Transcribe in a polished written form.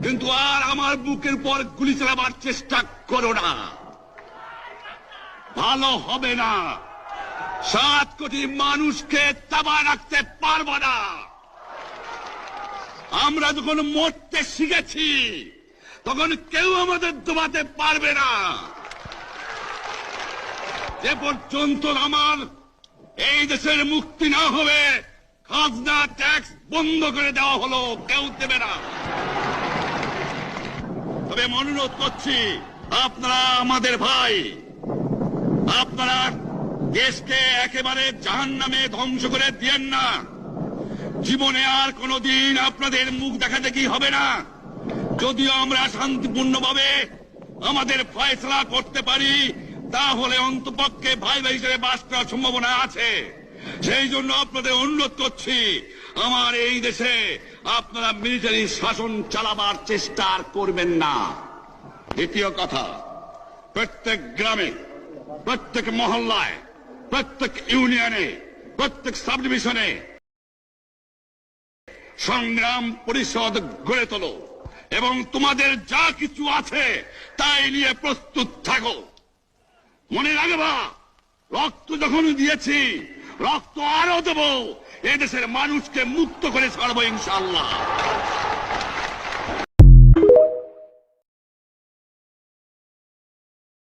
কিন্তু আর আমার বুকের উপর গুলি চালাবার চেষ্টা করো না, ভালো হবে না। 7 কোটি মানুষকে দাবায় রাখতে পারবো না। আমরা যখন মরতে শিখেছি তখন কেউ আমাদের দবাতে পারবে না। যে পর্যন্ত আমার এই দেশের মুক্তি না হবে, খাজনা ট্যাক্স বন্ধ করে দেওয়া হলো, কেউ দেবে না। তবে আমি অনুরোধ করছি, আপনারা আমাদের ভাই, আপনারা দেশকে একেবারে জাহান্নামে ধ্বংস করে দিয়েন না। জীবনে আর কোনদিন আপনাদের মুখ দেখা দেখি হবে না। যদিও আমরা শান্তিপূর্ণভাবে আমাদের ফয়সলা করতে পারি, তাহলে অন্তপক্ষে ভাই ভাই হিসেবে বাস করার সম্ভাবনা আছে। সেই জন্য আপনাদের অনুরোধ করছি, আমার এই দেশে আপনারা মিলিটারি শাসন চালাবার চেষ্টা আর করবেন না। দ্বিতীয় কথা, প্রত্যেক গ্রামে, প্রত্যেক মহল্লায়, প্রত্যেক ইউনিয়নে, প্রত্যেক সাব ডিভিশনে সংগ্রাম পরিষদ গড়ে তোলো এবং তোমাদের যা কিছু আছে তাই নিয়ে প্রস্তুত থাকো। মনে রাখবা, রক্ত যখন দিয়েছি, রক্ত আরো দেব। এদেশের মানুষকে মুক্ত করে ছাড়বো ইনশাআল্লাহ।